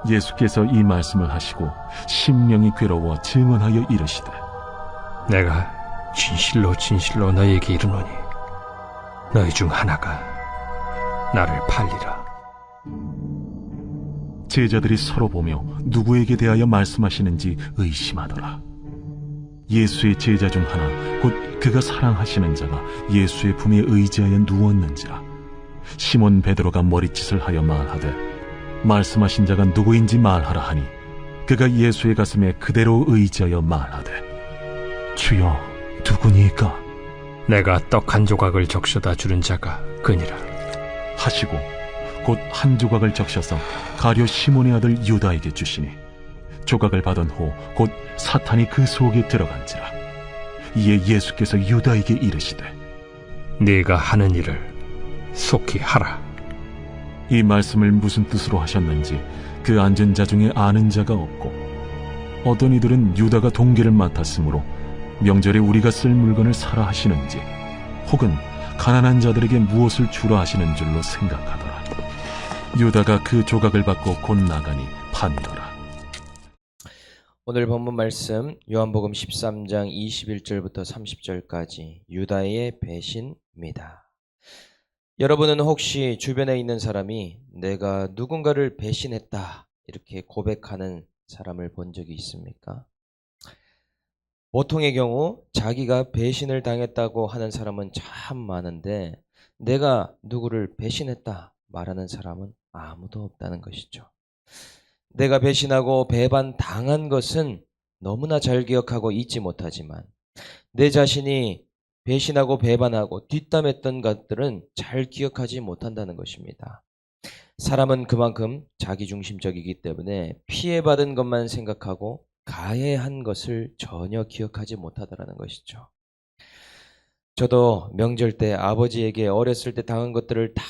예수께서 이 말씀을 하시고 심령이 괴로워 증언하여 이르시되 내가 진실로 진실로 너희에게 이르노니 너희 중 하나가 나를 팔리라. 제자들이 서로 보며 누구에게 대하여 말씀하시는지 의심하더라. 예수의 제자 중 하나 곧 그가 사랑하시는 자가 예수의 품에 의지하여 누웠는지라. 시몬 베드로가 머리짓을 하여 말하되 말씀하신 자가 누구인지 말하라 하니 그가 예수의 가슴에 그대로 의지하여 말하되 주여 누구니까? 내가 떡 한 조각을 적셔다 주는 자가 그니라 하시고 곧 한 조각을 적셔서 가룟 시몬의 아들 유다에게 주시니 조각을 받은 후 곧 사탄이 그 속에 들어간지라. 이에 예수께서 유다에게 이르시되 네가 하는 일을 속히 하라. 이 말씀을 무슨 뜻으로 하셨는지 그 앉은 자 중에 아는 자가 없고 어떤 이들은 유다가 동기를 맡았으므로 명절에 우리가 쓸 물건을 사라 하시는지 혹은 가난한 자들에게 무엇을 주라 하시는 줄로 생각하더라. 유다가 그 조각을 받고 곧 나가니 판더라. 오늘 본문 말씀 요한복음 13장 21절부터 30절까지 유다의 배신입니다. 여러분은 혹시 주변에 있는 사람이 내가 누군가를 배신했다 이렇게 고백하는 사람을 본 적이 있습니까? 보통의 경우 자기가 배신을 당했다고 하는 사람은 참 많은데 내가 누구를 배신했다 말하는 사람은 아무도 없다는 것이죠. 내가 배신하고 배반당한 것은 너무나 잘 기억하고 잊지 못하지만 내 자신이 배신하고 배반하고 뒷담했던 것들은 잘 기억하지 못한다는 것입니다. 사람은 그만큼 자기중심적이기 때문에 피해받은 것만 생각하고 가해한 것을 전혀 기억하지 못하더라는 것이죠. 저도 명절 때 아버지에게 어렸을 때 당한 것들을 다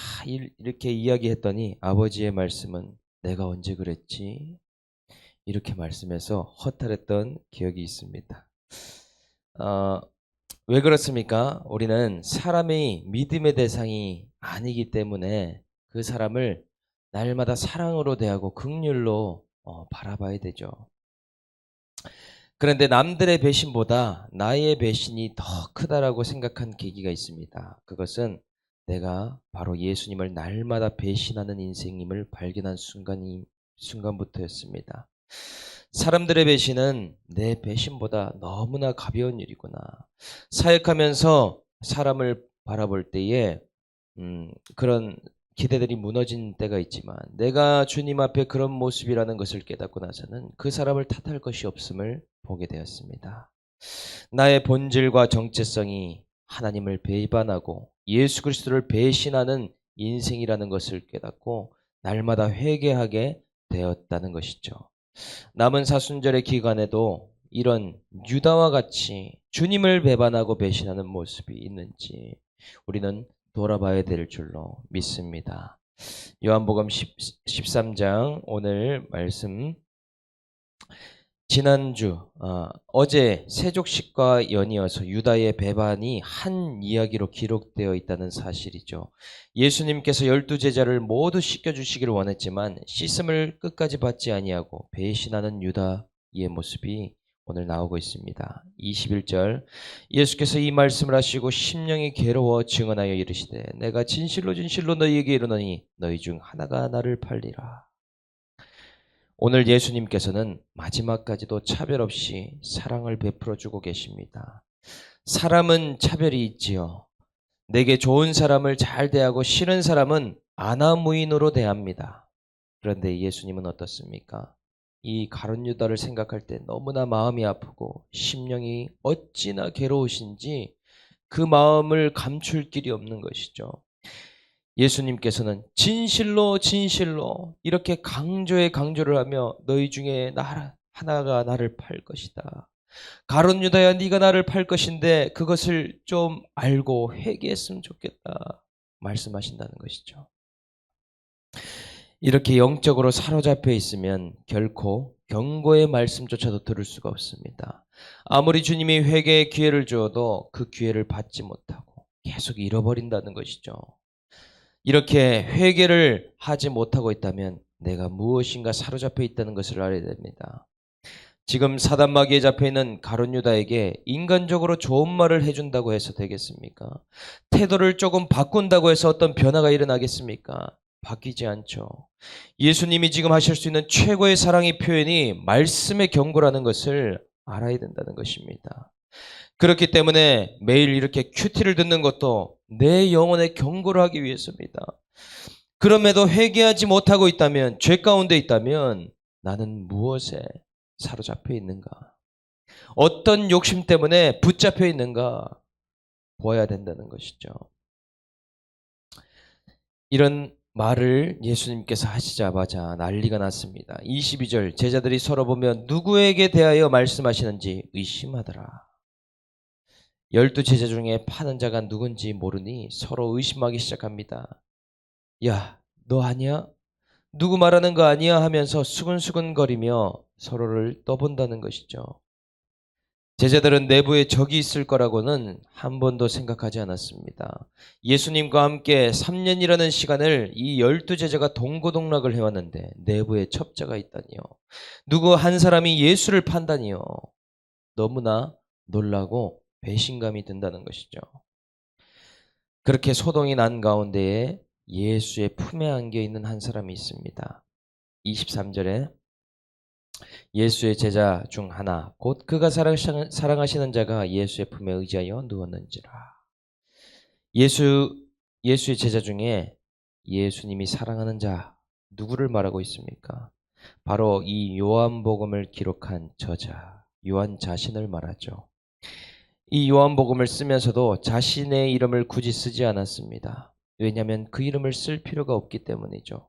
이렇게 이야기했더니 아버지의 말씀은 내가 언제 그랬지? 이렇게 말씀해서 허탈했던 기억이 있습니다. 왜 그렇습니까? 우리는 사람이 믿음의 대상이 아니기 때문에 그 사람을 날마다 사랑으로 대하고 긍휼로 바라봐야 되죠. 그런데 남들의 배신보다 나의 배신이 더 크다라고 생각한 계기가 있습니다. 그것은 내가 바로 예수님을 날마다 배신하는 인생임을 발견한 순간부터였습니다. 사람들의 배신은 내 배신보다 너무나 가벼운 일이구나. 사역하면서 사람을 바라볼 때에 그런 기대들이 무너진 때가 있지만 내가 주님 앞에 그런 모습이라는 것을 깨닫고 나서는 그 사람을 탓할 것이 없음을 보게 되었습니다. 나의 본질과 정체성이 하나님을 배반하고 예수 그리스도를 배신하는 인생이라는 것을 깨닫고 날마다 회개하게 되었다는 것이죠. 남은 사순절의 기간에도 이런 유다와 같이 주님을 배반하고 배신하는 모습이 있는지 우리는 돌아봐야 될 줄로 믿습니다. 요한복음 13장 오늘 말씀 지난주 어제 세족식과 연이어서 유다의 배반이 한 이야기로 기록되어 있다는 사실이죠. 예수님께서 12제자를 모두 씻겨주시기를 원했지만 씻음을 끝까지 받지 아니하고 배신하는 유다의 모습이 오늘 나오고 있습니다. 21절 예수께서 이 말씀을 하시고 심령이 괴로워 증언하여 이르시되 내가 진실로 진실로 너희에게 이르노니 너희 중 하나가 나를 팔리라. 오늘 예수님께서는 마지막까지도 차별 없이 사랑을 베풀어 주고 계십니다. 사람은 차별이 있지요. 내게 좋은 사람을 잘 대하고 싫은 사람은 아나무인으로 대합니다. 그런데 예수님은 어떻습니까? 이 가룟 유다를 생각할 때 너무나 마음이 아프고 심령이 어찌나 괴로우신지 그 마음을 감출 길이 없는 것이죠. 예수님께서는 진실로 진실로 이렇게 강조를 하며 너희 중에 하나가 나를 팔 것이다. 가룟 유다야 네가 나를 팔 것인데 그것을 좀 알고 회개했으면 좋겠다 말씀하신다는 것이죠. 이렇게 영적으로 사로잡혀 있으면 결코 경고의 말씀조차도 들을 수가 없습니다. 아무리 주님이 회개의 기회를 주어도 그 기회를 받지 못하고 계속 잃어버린다는 것이죠. 이렇게 회개를 하지 못하고 있다면 내가 무엇인가 사로잡혀 있다는 것을 알아야 됩니다. 지금 사단 마귀에 잡혀 있는 가룟 유다에게 인간적으로 좋은 말을 해준다고 해서 되겠습니까? 태도를 조금 바꾼다고 해서 어떤 변화가 일어나겠습니까? 바뀌지 않죠. 예수님이 지금 하실 수 있는 최고의 사랑의 표현이 말씀의 경고라는 것을 알아야 된다는 것입니다. 그렇기 때문에 매일 이렇게 큐티를 듣는 것도 내 영혼의 경고를 하기 위해서입니다. 그럼에도 회개하지 못하고 있다면, 죄 가운데 있다면 나는 무엇에 사로잡혀 있는가? 어떤 욕심 때문에 붙잡혀 있는가? 보아야 된다는 것이죠. 이런 말을 예수님께서 하시자마자 난리가 났습니다. 22절, 제자들이 서로 보며 누구에게 대하여 말씀하시는지 의심하더라. 12 제자 중에 파는 자가 누군지 모르니 서로 의심하기 시작합니다. 야, 너 아니야? 누구 말하는 거 아니야? 하면서 수근수근거리며 서로를 떠본다는 것이죠. 제자들은 내부에 적이 있을 거라고는 한 번도 생각하지 않았습니다. 예수님과 함께 3년이라는 시간을 이 12 제자가 동고동락을 해왔는데 내부에 첩자가 있다니요. 누구 한 사람이 예수를 판다니요. 너무나 놀라고 배신감이 든다는 것이죠. 그렇게 소동이 난 가운데에 예수의 품에 안겨 있는 한 사람이 있습니다. 23절에 예수의 제자 중 하나 곧 그가 사랑하시는 자가 예수의 품에 의지하여 누웠는지라. 예수의 제자 중에 예수님이 사랑하는 자 누구를 말하고 있습니까? 바로 이 요한복음을 기록한 저자 요한 자신을 말하죠. 이 요한복음을 쓰면서도 자신의 이름을 굳이 쓰지 않았습니다. 왜냐하면 그 이름을 쓸 필요가 없기 때문이죠.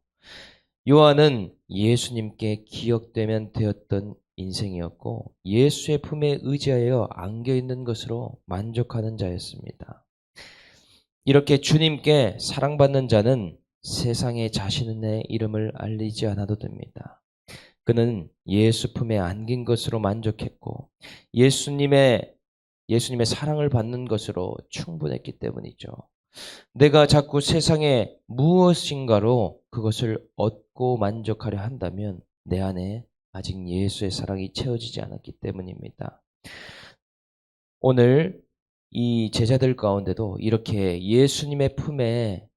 요한은 예수님께 기억되면 되었던 인생이었고 예수의 품에 의지하여 안겨있는 것으로 만족하는 자였습니다. 이렇게 주님께 사랑받는 자는 세상에 자신의 이름을 알리지 않아도 됩니다. 그는 예수 품에 안긴 것으로 만족했고 예수님의 사랑을 받는 것으로 충분했기 때문이죠. 내가 자꾸 세상에 무엇인가로 그것을 얻고 만족하려 한다면 내 안에 아직 예수의 사랑이 채워지지 않았기 때문입니다. 오늘 이 제자들 가운데도 이렇게 예수님의 품에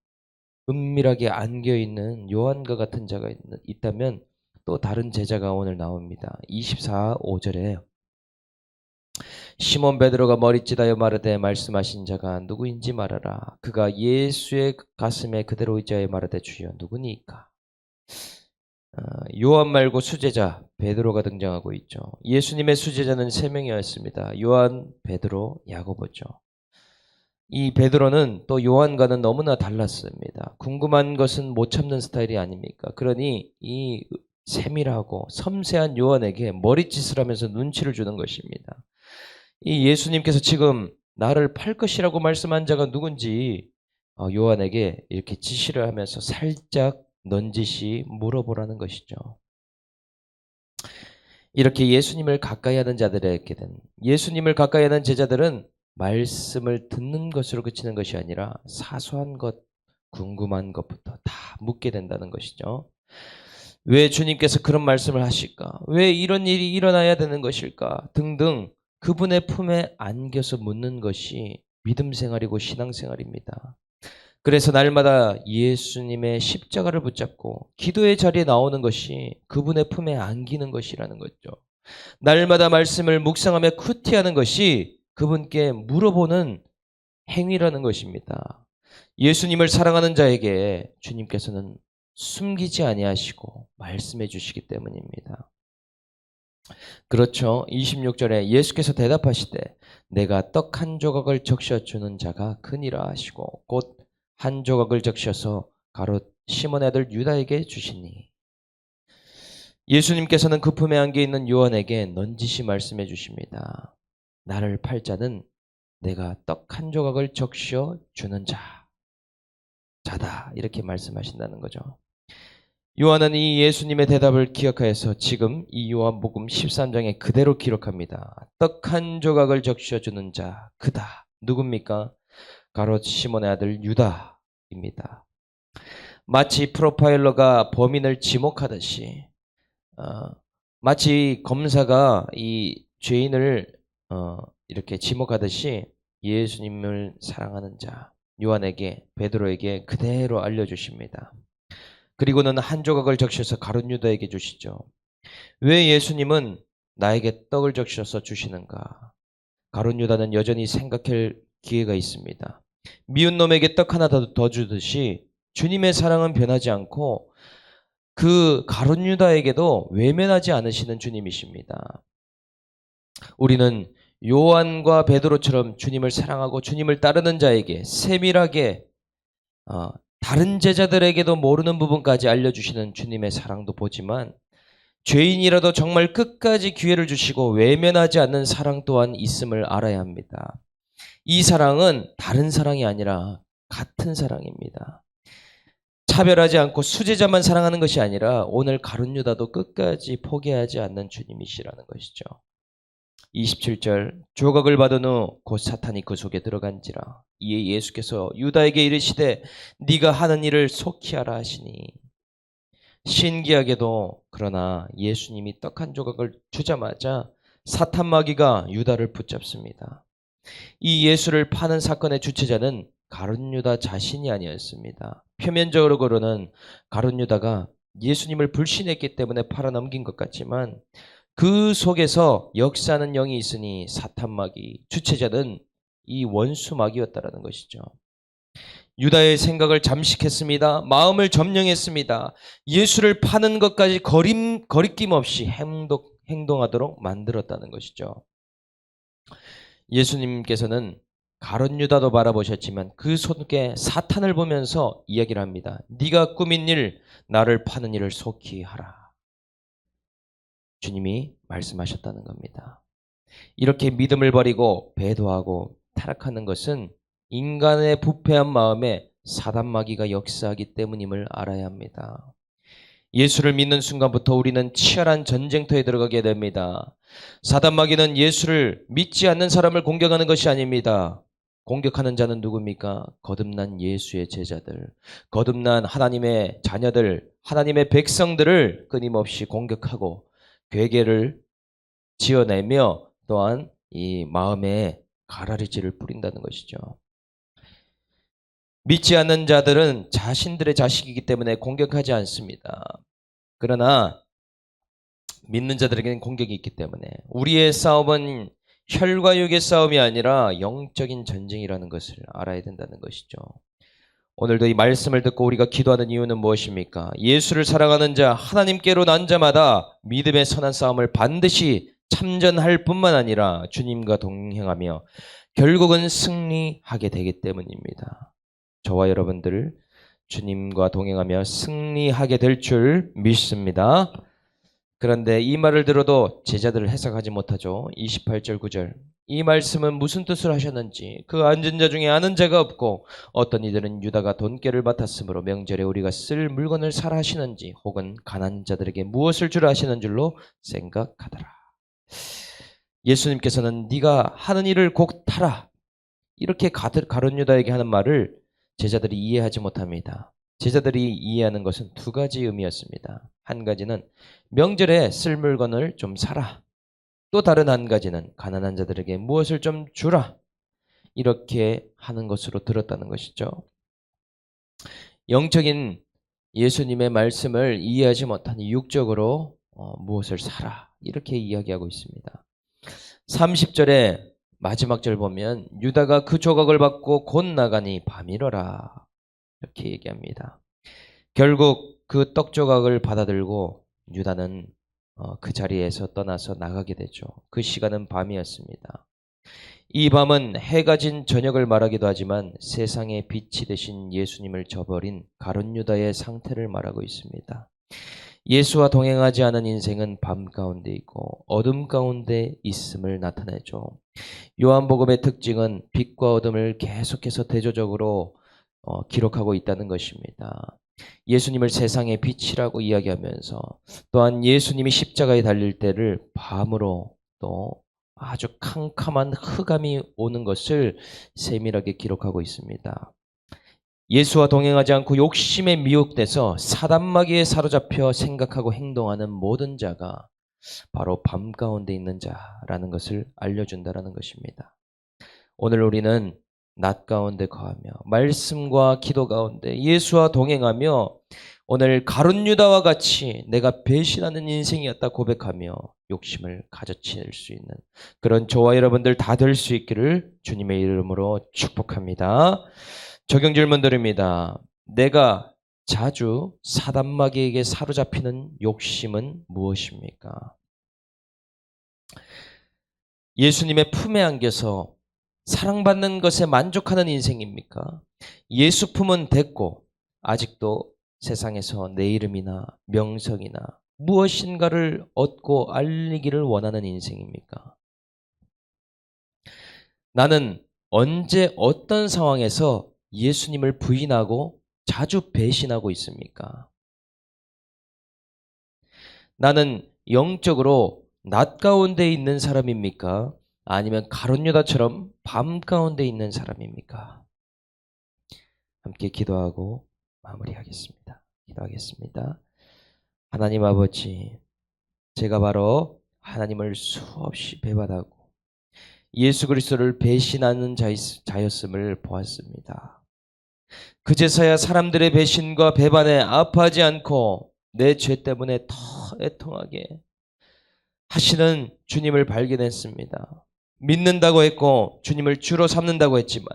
은밀하게 안겨있는 요한과 같은 자가 있다면 또 다른 제자가 오늘 나옵니다. 5절에 시몬 베드로가 머리짓하여 마르되 말씀하신 자가 누구인지 말하라. 그가 예수의 가슴에 그대로 의지하여 마르되 주여 누구니까? 요한 말고 수제자 베드로가 등장하고 있죠. 예수님의 수제자는 3명이었습니다. 요한, 베드로, 야고보죠. 이 베드로는 또 요한과는 너무나 달랐습니다. 궁금한 것은 못 참는 스타일이 아닙니까? 그러니 이 세밀하고 섬세한 요한에게 머리짓을 하면서 눈치를 주는 것입니다. 이 예수님께서 지금 나를 팔 것이라고 말씀한 자가 누군지 요한에게 이렇게 지시를 하면서 살짝 넌지시 물어보라는 것이죠. 이렇게 예수님을 가까이 하는 자들에게는 예수님을 가까이 하는 제자들은 말씀을 듣는 것으로 그치는 것이 아니라 사소한 것, 궁금한 것부터 다 묻게 된다는 것이죠. 왜 주님께서 그런 말씀을 하실까? 왜 이런 일이 일어나야 되는 것일까? 등등 그분의 품에 안겨서 묻는 것이 믿음 생활이고 신앙 생활입니다. 그래서 날마다 예수님의 십자가를 붙잡고 기도의 자리에 나오는 것이 그분의 품에 안기는 것이라는 거죠. 날마다 말씀을 묵상하며 큐티하는 것이 그분께 물어보는 행위라는 것입니다. 예수님을 사랑하는 자에게 주님께서는 숨기지 아니하시고 말씀해 주시기 때문입니다. 그렇죠. 26절에 예수께서 대답하시되 내가 떡 한 조각을 적셔 주는 자가 크니라 하시고 곧 한 조각을 적셔서 가롯 시몬의 아들 유다에게 주시니. 예수님께서는 그 품에 안겨 있는 요한에게 넌지시 말씀해 주십니다. 나를 팔 자는 내가 떡 한 조각을 적셔 주는 자다 이렇게 말씀하신다는 거죠. 요한은 이 예수님의 대답을 기억하여서 지금 이 요한복음 13장에 그대로 기록합니다. 떡 한 조각을 적셔 주는 자 그다. 누굽니까? 가롯 시몬의 아들 유다입니다. 마치 프로파일러가 범인을 지목하듯이 마치 검사가 이 죄인을 이렇게 지목하듯이 예수님을 사랑하는 자 요한에게 베드로에게 그대로 알려주십니다. 그리고는 한 조각을 적셔서 가룟 유다에게 주시죠. 왜 예수님은 나에게 떡을 적셔서 주시는가? 가룟 유다는 여전히 생각할 기회가 있습니다. 미운 놈에게 떡 하나 더 주듯이 주님의 사랑은 변하지 않고 그 가룟 유다에게도 외면하지 않으시는 주님이십니다. 우리는 요한과 베드로처럼 주님을 사랑하고 주님을 따르는 자에게 세밀하게 다른 제자들에게도 모르는 부분까지 알려주시는 주님의 사랑도 보지만 죄인이라도 정말 끝까지 기회를 주시고 외면하지 않는 사랑 또한 있음을 알아야 합니다. 이 사랑은 다른 사랑이 아니라 같은 사랑입니다. 차별하지 않고 수제자만 사랑하는 것이 아니라 오늘 가룟 유다도 끝까지 포기하지 않는 주님이시라는 것이죠. 27절 조각을 받은 후 곧 사탄이 그 속에 들어간지라. 이에 예수께서 유다에게 이르시되 네가 하는 일을 속히 하라 하시니. 신기하게도 그러나 예수님이 떡 한 조각을 주자마자 사탄 마귀가 유다를 붙잡습니다. 이 예수를 파는 사건의 주체자는 가룟 유다 자신이 아니었습니다. 표면적으로는 가룟 유다가 예수님을 불신했기 때문에 팔아넘긴 것 같지만 그 속에서 역사하는 영이 있으니 사탄 마귀, 주체자는 이 원수 마귀였다라는 것이죠. 유다의 생각을 잠식했습니다. 마음을 점령했습니다. 예수를 파는 것까지 거리낌 없이 행동하도록 만들었다는 것이죠. 예수님께서는 가룟 유다도 바라보셨지만 그 속에 사탄을 보면서 이야기를 합니다. 네가 꾸민 일, 나를 파는 일을 속히 하라. 주님이 말씀하셨다는 겁니다. 이렇게 믿음을 버리고 배도하고 타락하는 것은 인간의 부패한 마음에 사단 마귀가 역사하기 때문임을 알아야 합니다. 예수를 믿는 순간부터 우리는 치열한 전쟁터에 들어가게 됩니다. 사단 마귀는 예수를 믿지 않는 사람을 공격하는 것이 아닙니다. 공격하는 자는 누굽니까? 거듭난 예수의 제자들, 거듭난 하나님의 자녀들, 하나님의 백성들을 끊임없이 공격하고 괴계를 지어내며 또한 이 마음에 가라리질을 뿌린다는 것이죠. 믿지 않는 자들은 자신들의 자식이기 때문에 공격하지 않습니다. 그러나 믿는 자들에게는 공격이 있기 때문에 우리의 싸움은 혈과 육의 싸움이 아니라 영적인 전쟁이라는 것을 알아야 된다는 것이죠. 오늘도 이 말씀을 듣고 우리가 기도하는 이유는 무엇입니까? 예수를 사랑하는 자, 하나님께로 난 자마다 믿음의 선한 싸움을 반드시 참전할 뿐만 아니라 주님과 동행하며 결국은 승리하게 되기 때문입니다. 저와 여러분들 주님과 동행하며 승리하게 될 줄 믿습니다. 그런데 이 말을 들어도 제자들을 해석하지 못하죠. 28절 9절 이 말씀은 무슨 뜻을 하셨는지 그 앉은 자 중에 아는 자가 없고 어떤 이들은 유다가 돈깨를 맡았으므로 명절에 우리가 쓸 물건을 사라 하시는지 혹은 가난한 자들에게 무엇을 주라 하시는 줄로 생각하더라. 예수님께서는 네가 하는 일을 곧 하라 이렇게 가룟 유다에게 하는 말을 제자들이 이해하지 못합니다. 제자들이 이해하는 것은 두 가지 의미였습니다. 한 가지는 명절에 쓸 물건을 좀 사라. 또 다른 한 가지는 가난한 자들에게 무엇을 좀 주라. 이렇게 하는 것으로 들었다는 것이죠. 영적인 예수님의 말씀을 이해하지 못하니 육적으로 무엇을 사라. 이렇게 이야기하고 있습니다. 30절에 마지막 절 보면 유다가 그 조각을 받고 곧 나가니 밤이러라. 이렇게 얘기합니다. 결국 그 떡 조각을 받아들고 유다는 그 자리에서 떠나서 나가게 되죠. 그 시간은 밤이었습니다. 이 밤은 해가 진 저녁을 말하기도 하지만 세상의 빛이 되신 예수님을 저버린 가룟 유다의 상태를 말하고 있습니다. 예수와 동행하지 않은 인생은 밤 가운데 있고 어둠 가운데 있음을 나타내죠. 요한복음의 특징은 빛과 어둠을 계속해서 대조적으로 기록하고 있다는 것입니다. 예수님을 세상의 빛이라고 이야기하면서 또한 예수님이 십자가에 달릴 때를 밤으로 또 아주 캄캄한 흑암이 오는 것을 세밀하게 기록하고 있습니다. 예수와 동행하지 않고 욕심에 미혹돼서 사단마귀에 사로잡혀 생각하고 행동하는 모든 자가 바로 밤 가운데 있는 자라는 것을 알려준다라는 것입니다. 오늘 우리는 낮 가운데 거하며 말씀과 기도 가운데 예수와 동행하며 오늘 가룟 유다와 같이 내가 배신하는 인생이었다 고백하며 욕심을 가져칠 수 있는 그런 저와 여러분들 다 될 수 있기를 주님의 이름으로 축복합니다. 적용 질문 드립니다. 내가 자주 사단마귀에게 사로잡히는 욕심은 무엇입니까? 예수님의 품에 안겨서 사랑받는 것에 만족하는 인생입니까? 예수 품은 됐고 아직도 세상에서 내 이름이나 명성이나 무엇인가를 얻고 알리기를 원하는 인생입니까? 나는 언제 어떤 상황에서 예수님을 부인하고 자주 배신하고 있습니까? 나는 영적으로 낮 가운데 있는 사람입니까? 아니면 가룟 유다처럼 밤 가운데 있는 사람입니까? 함께 기도하고 마무리하겠습니다. 기도하겠습니다. 하나님 아버지, 제가 바로 하나님을 수없이 배반하고 예수 그리스도를 배신하는 자였음을 보았습니다. 그제서야 사람들의 배신과 배반에 아파하지 않고 내 죄 때문에 더 애통하게 하시는 주님을 발견했습니다. 믿는다고 했고 주님을 주로 삼는다고 했지만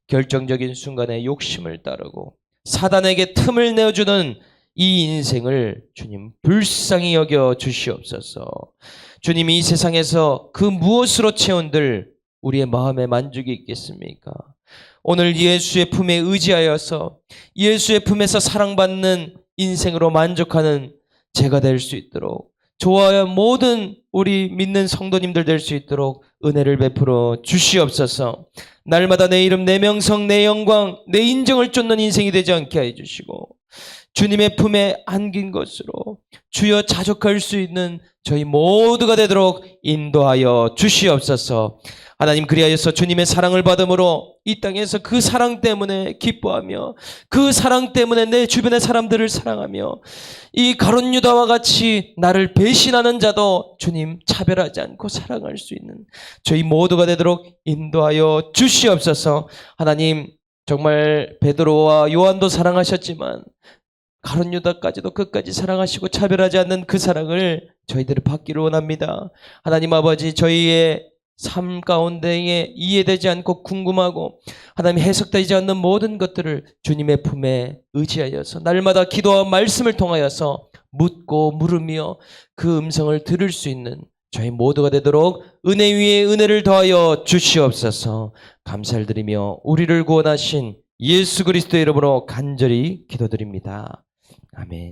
결정적인 순간에 욕심을 따르고 사단에게 틈을 내어주는 이 인생을 주님 불쌍히 여겨 주시옵소서. 주님이 이 세상에서 그 무엇으로 채운들 우리의 마음에 만족이 있겠습니까? 오늘 예수의 품에 의지하여서 예수의 품에서 사랑받는 인생으로 만족하는 제가 될 수 있도록 저와 모든 우리 믿는 성도님들 될 수 있도록 은혜를 베풀어 주시옵소서. 날마다 내 이름, 내 명성, 내 영광, 내 인정을 쫓는 인생이 되지 않게 해주시고 주님의 품에 안긴 것으로 주여 자족할 수 있는 저희 모두가 되도록 인도하여 주시옵소서. 하나님, 그리하여서 주님의 사랑을 받음으로 이 땅에서 그 사랑 때문에 기뻐하며 그 사랑 때문에 내 주변의 사람들을 사랑하며 이 가룟 유다와 같이 나를 배신하는 자도 주님 차별하지 않고 사랑할 수 있는 저희 모두가 되도록 인도하여 주시옵소서. 하나님, 정말 베드로와 요한도 사랑하셨지만 가룟 유다까지도 끝까지 사랑하시고 차별하지 않는 그 사랑을 저희들이 받기를 원합니다. 하나님 아버지, 저희의 삶 가운데에 이해되지 않고 궁금하고 하나님 해석되지 않는 모든 것들을 주님의 품에 의지하여서 날마다 기도와 말씀을 통하여서 묻고 물으며 그 음성을 들을 수 있는 저희 모두가 되도록 은혜 위에 은혜를 더하여 주시옵소서. 감사를 드리며 우리를 구원하신 예수 그리스도의 이름으로 간절히 기도드립니다. 아멘.